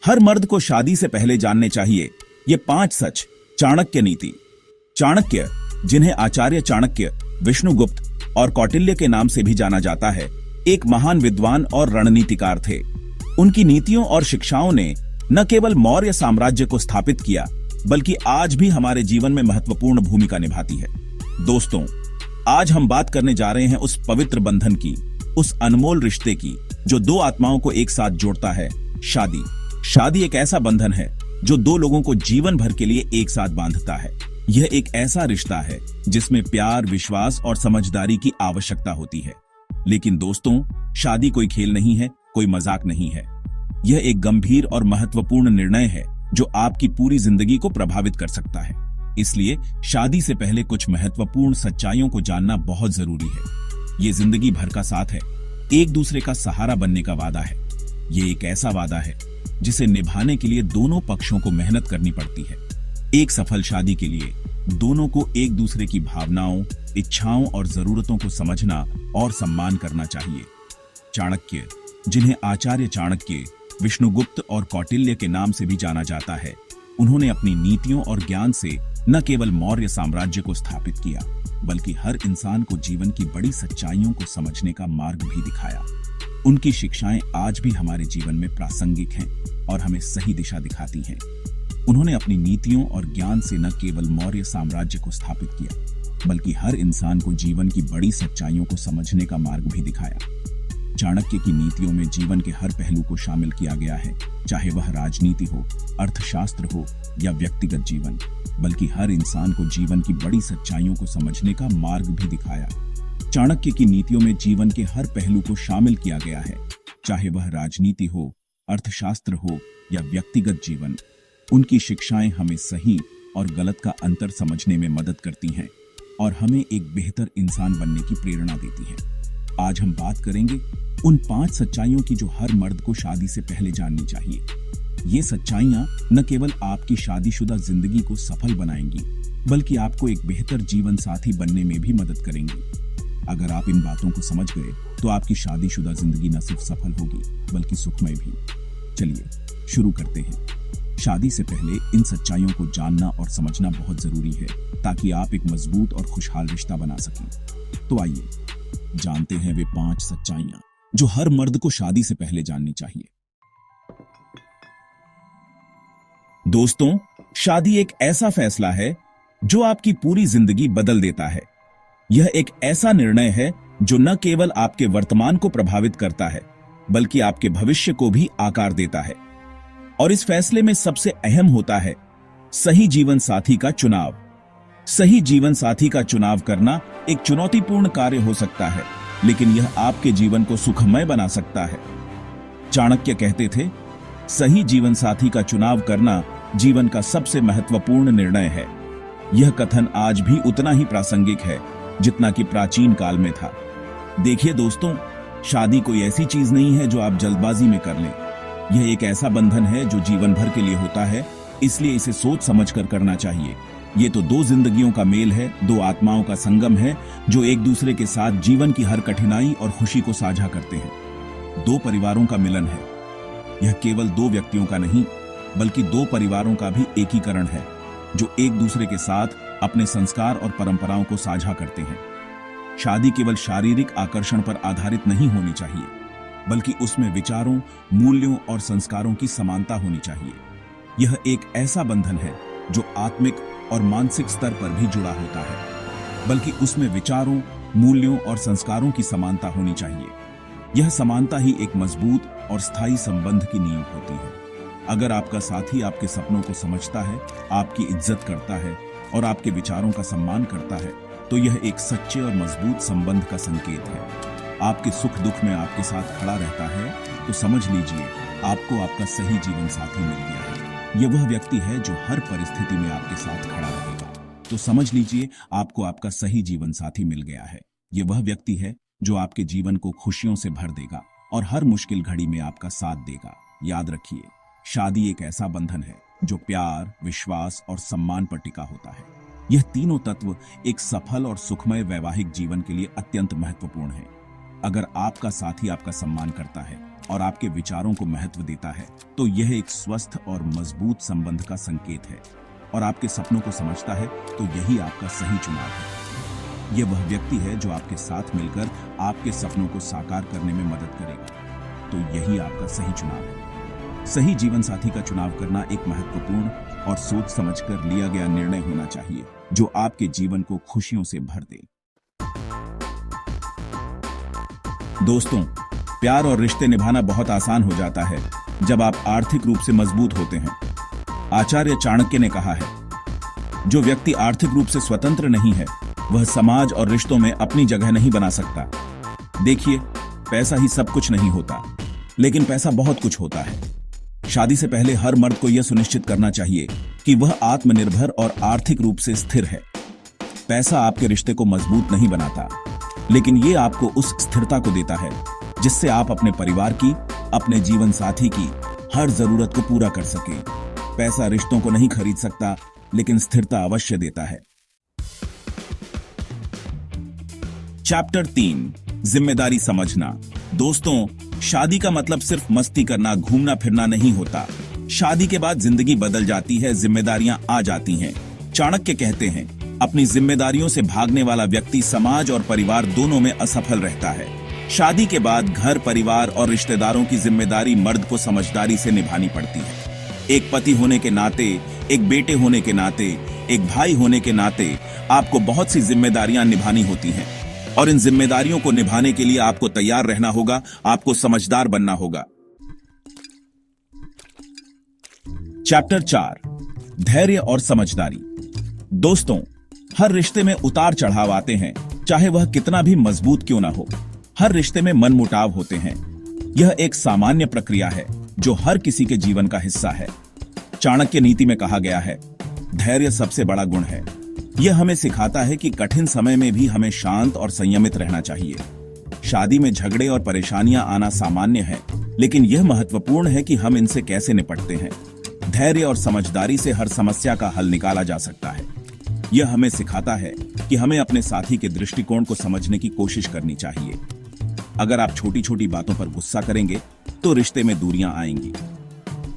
हर मर्द को शादी से पहले जानने चाहिए ये 5 सच। चाणक्य नीति। चाणक्य, जिन्हें आचार्य चाणक्य, विष्णुगुप्त और कौटिल्य के नाम से भी जाना जाता है, एक महान विद्वान और रणनीतिकार थे। उनकी नीतियों और शिक्षाओं ने न केवल मौर्य साम्राज्य को स्थापित किया, बल्कि आज भी हमारे जीवन में महत्वपूर्ण भूमिका निभाती है। दोस्तों, आज हम बात करने जा रहे हैं उस पवित्र बंधन की, उस अनमोल रिश्ते की जो दो आत्माओं को एक साथ जोड़ता है, शादी। शादी एक ऐसा बंधन है जो दो लोगों को जीवन भर के लिए एक साथ बांधता है। यह एक ऐसा रिश्ता है जिसमें प्यार, विश्वास और समझदारी की आवश्यकता होती है। लेकिन दोस्तों, शादी कोई खेल नहीं है, कोई मजाक नहीं है। यह एक गंभीर और महत्वपूर्ण निर्णय है जो आपकी पूरी जिंदगी को प्रभावित कर सकता है। इसलिए शादी से पहले कुछ महत्वपूर्ण सच्चाइयों को जानना बहुत जरूरी है। ये जिंदगी भर का साथ है, एक दूसरे का सहारा बनने का वादा है। ये एक ऐसा वादा है जिसे निभाने के लिए दोनों पक्षों को मेहनत करनी पड़ती है। एक सफल शादी के लिए दोनों को एक दूसरे की भावनाओं, इच्छाओं और जरूरतों को समझना और सम्मान करना चाहिए। चाणक्य, जिन्हें आचार्य चाणक्य, विष्णुगुप्त और कौटिल्य के नाम से भी जाना जाता है, उन्होंने अपनी नीतियों और ज्ञान से न केवल मौर्य साम्राज्य को स्थापित किया, बल्कि हर इंसान को जीवन की बड़ी सच्चाइयों को समझने का मार्ग भी दिखाया। उनकी शिक्षाएं आज भी हमारे जीवन में प्रासंगिक हैं और हमें सही दिशा दिखाती हैं। उन्होंने अपनी नीतियों और ज्ञान से न केवल मौर्य साम्राज्य को स्थापित किया, बल्कि हर इंसान को जीवन की बड़ी सच्चाइयों को समझने का मार्ग भी दिखाया। चाणक्य की नीतियों में जीवन के हर पहलू को शामिल किया गया है, चाहे वह राजनीति हो, अर्थशास्त्र हो या व्यक्तिगत जीवन, बल्कि हर इंसान को जीवन की बड़ी सच्चाइयों को समझने का मार्ग भी दिखाया। चाणक्य की नीतियों में जीवन के हर पहलू को शामिल किया गया है, चाहे वह राजनीति हो, अर्थशास्त्र हो या व्यक्तिगत जीवन। उनकी शिक्षाएं हमें सही और गलत का अंतर समझने में मदद करती हैं और हमें एक बेहतर इंसान बनने की प्रेरणा देती हैं। आज हम बात करेंगे उन 5 सच्चाइयों की जो हर मर्द को शादी से पहले जाननी चाहिए। ये सच्चाइयां न केवल आपकी शादीशुदा जिंदगी को सफल बनाएंगी, बल्कि आपको एक बेहतर जीवन साथी बनने में भी मदद करेंगी। अगर आप इन बातों को समझ गए तो आपकी शादीशुदा जिंदगी न सिर्फ सफल होगी, बल्कि सुखमय भी। चलिए शुरू करते हैं। शादी से पहले इन सच्चाइयों को जानना और समझना बहुत जरूरी है, ताकि आप एक मजबूत और खुशहाल रिश्ता बना सकें। तो आइए जानते हैं वे 5 सच्चाइयां जो हर मर्द को शादी से पहले जाननी चाहिए। दोस्तों, शादी एक ऐसा फैसला है जो आपकी पूरी जिंदगी बदल देता है। यह एक ऐसा निर्णय है जो न केवल आपके वर्तमान को प्रभावित करता है, बल्कि आपके भविष्य को भी आकार देता है। और इस फैसले में सबसे अहम होता है सही जीवन साथी का चुनाव। सही जीवन साथी का चुनाव करना एक चुनौतीपूर्ण कार्य हो सकता है, लेकिन यह आपके जीवन को सुखमय बना सकता है। चाणक्य कहते थे, सही जीवन साथी का चुनाव करना जीवन का सबसे महत्वपूर्ण निर्णय है। यह कथन आज भी उतना ही प्रासंगिक है जितना कि प्राचीन काल में था। देखिए दोस्तों, शादी कोई ऐसी चीज नहीं है जो आप जल्दबाजी में कर लें। यह एक ऐसा बंधन है जो जीवन भर के लिए होता है, इसलिए इसे सोच समझकर करना चाहिए। ये तो दो जिंदगियों का मेल है, दो आत्माओं का संगम है जो एक दूसरे के साथ जीवन की हर कठिनाई और खुशी को साझा करते हैं। दो परिवारों का मिलन है। यह केवल दो व्यक्तियों का नहीं, बल्कि दो परिवारों का भी एकीकरण है जो एक दूसरे के साथ अपने संस्कार और परंपराओं को साझा करते हैं। शादी केवल शारीरिक आकर्षण पर आधारित नहीं होनी चाहिए, बल्कि उसमें विचारों, मूल्यों और संस्कारों की समानता होनी चाहिए। यह एक ऐसा बंधन है जो आत्मिक और मानसिक स्तर पर भी जुड़ा होता है, बल्कि उसमें विचारों, मूल्यों और संस्कारों की समानता होनी चाहिए। यह समानता ही एक मजबूत और स्थायी संबंध की नींव होती है। अगर आपका साथी आपके सपनों को समझता है, आपकी इज्जत करता है और आपके विचारों का सम्मान करता है, तो यह एक सच्चे और मजबूत संबंध का संकेत है। आपके सुख दुख में आपके साथ खड़ा रहता है, तो समझ लीजिए आपको आपका सही जीवन साथी मिल गया है। यह वह व्यक्ति है जो हर परिस्थिति में आपके साथ खड़ा रहेगा। तो समझ लीजिए आपको आपका सही जीवन साथी मिल गया है। यह वह व्यक्ति है जो आपके जीवन को खुशियों से भर देगा और हर मुश्किल घड़ी में आपका साथ देगा। याद रखिए, शादी एक ऐसा बंधन है जो प्यार, विश्वास और सम्मान पर टिका होता है। यह तीनों तत्व एक सफल और सुखमय वैवाहिक जीवन के लिए अत्यंत महत्वपूर्ण है। अगर आपका साथी आपका सम्मान करता है और आपके विचारों को महत्व देता है तो यह एक स्वस्थ और मजबूत संबंध का संकेत है, और आपके सपनों को समझता है तो यही आपका सही चुनाव है। यह वह व्यक्ति है जो आपके साथ मिलकर आपके सपनों को साकार करने में मदद करेगा, तो यही आपका सही चुनाव है। सही जीवन साथी का चुनाव करना एक महत्वपूर्ण और सोच समझकर लिया गया निर्णय होना चाहिए जो आपके जीवन को खुशियों से भर दे। दोस्तों, प्यार और रिश्ते निभाना बहुत आसान हो जाता है जब आप आर्थिक रूप से मजबूत होते हैं। आचार्य चाणक्य ने कहा है, जो व्यक्ति आर्थिक रूप से स्वतंत्र नहीं है वह समाज और रिश्तों में अपनी जगह नहीं बना सकता। देखिए, पैसा ही सब कुछ नहीं होता, लेकिन पैसा बहुत कुछ होता है। शादी से पहले हर मर्द को यह सुनिश्चित करना चाहिए कि वह आत्मनिर्भर और आर्थिक रूप से स्थिर है। पैसा आपके रिश्ते को मजबूत नहीं बनाता, लेकिन ये आपको उस स्थिरता को देता है जिससे आप अपने परिवार की, अपने जीवन साथी की हर जरूरत को पूरा कर सकें। पैसा रिश्तों को नहीं खरीद सकता, लेकिन स्थिरता अवश्य देता है। चैप्टर 3, जिम्मेदारी समझना। दोस्तों, शादी का मतलब सिर्फ मस्ती करना, घूमना फिरना नहीं होता। शादी के बाद जिंदगी बदल जाती है, जिम्मेदारियां आ जाती हैं। चाणक्य कहते हैं, अपनी जिम्मेदारियों से भागने वाला व्यक्ति समाज और परिवार दोनों में असफल रहता है। शादी के बाद घर, परिवार और रिश्तेदारों की जिम्मेदारी मर्द को समझदारी से निभानी पड़ती है। एक पति होने के नाते, एक बेटे होने के नाते, एक भाई होने के नाते आपको बहुत सी जिम्मेदारियां निभानी होती हैं, और इन जिम्मेदारियों को निभाने के लिए आपको तैयार रहना होगा, आपको समझदार बनना होगा। चैप्टर 4, धैर्य और समझदारी। दोस्तों, हर रिश्ते में उतार चढ़ाव आते हैं, चाहे वह कितना भी मजबूत क्यों ना हो। हर रिश्ते में मनमुटाव होते हैं। यह एक सामान्य प्रक्रिया है जो हर किसी के जीवन का हिस्सा है। चाणक्य नीति में कहा गया है, धैर्य सबसे बड़ा गुण है। यह हमें सिखाता है कि कठिन समय में भी हमें शांत और संयमित रहना चाहिए। शादी में झगड़े और परेशानियां आना सामान्य है, लेकिन यह महत्वपूर्ण है कि हम इनसे कैसे निपटते हैं। धैर्य और समझदारी से हर समस्या का हल निकाला जा सकता है। यह हमें सिखाता है कि हमें अपने साथी के दृष्टिकोण को समझने की कोशिश करनी चाहिए। अगर आप छोटी छोटी बातों पर गुस्सा करेंगे तो रिश्ते में दूरियां आएंगी।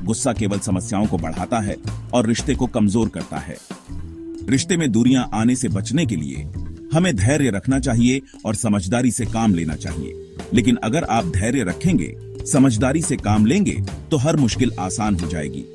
गुस्सा केवल समस्याओं को बढ़ाता है और रिश्ते को कमजोर करता है। रिश्ते में दूरियां आने से बचने के लिए हमें धैर्य रखना चाहिए और समझदारी से काम लेना चाहिए। लेकिन अगर आप धैर्य रखेंगे, समझदारी से काम लेंगे तो हर मुश्किल आसान हो जाएगी।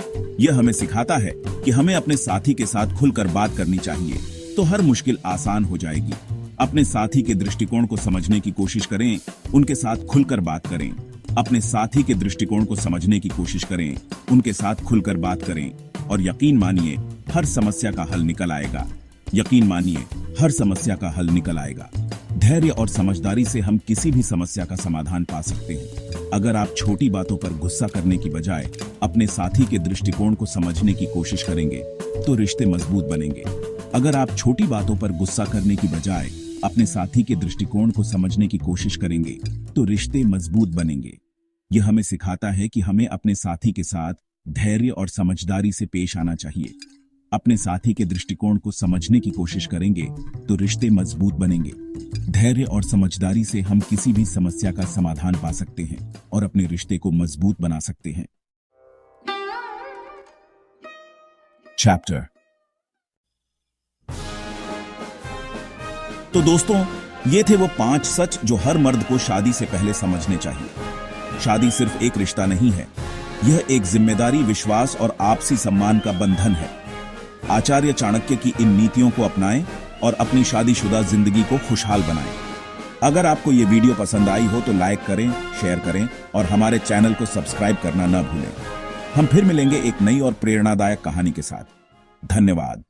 यह हमें सिखाता है कि हमें अपने साथी के साथ खुलकर बात करनी चाहिए, तो हर मुश्किल आसान हो जाएगी। अपने साथी के दृष्टिकोण को समझने की कोशिश करें, उनके साथ खुलकर बात करें। अपने साथी के दृष्टिकोण को समझने की कोशिश करें, उनके साथ खुलकर बात करें, और यकीन मानिए हर समस्या का हल निकल आएगा। यकीन मानिए हर समस्या का हल निकल आएगा। धैर्य और समझदारी से हम किसी भी समस्या का समाधान पा सकते हैं। अगर आप छोटी बातों पर गुस्सा करने की बजाय अपने साथी के दृष्टिकोण को समझने की कोशिश करेंगे तो रिश्ते मजबूत बनेंगे। अगर आप छोटी बातों पर गुस्सा करने की बजाय अपने साथी के दृष्टिकोण को समझने की कोशिश करेंगे तो रिश्ते मजबूत बनेंगे। यह हमें सिखाता है कि हमें अपने साथी के साथ धैर्य और समझदारी से पेश आना चाहिए। अपने साथी के दृष्टिकोण को समझने की कोशिश करेंगे तो रिश्ते मजबूत बनेंगे। धैर्य और समझदारी से हम किसी भी समस्या का समाधान पा सकते हैं और अपने रिश्ते को मजबूत बना सकते हैं। चैप्टर। तो दोस्तों, ये थे वो 5 सच जो हर मर्द को शादी से पहले समझने चाहिए। शादी सिर्फ एक रिश्ता नहीं है, यह एक जिम्मेदारी, विश्वास और आपसी सम्मान का बंधन है। आचार्य चाणक्य की इन नीतियों को अपनाएं और अपनी शादीशुदा जिंदगी को खुशहाल बनाएं। अगर आपको ये वीडियो पसंद आई हो तो लाइक करें, शेयर करें और हमारे चैनल को सब्सक्राइब करना न भूलें। हम फिर मिलेंगे एक नई और प्रेरणादायक कहानी के साथ। धन्यवाद।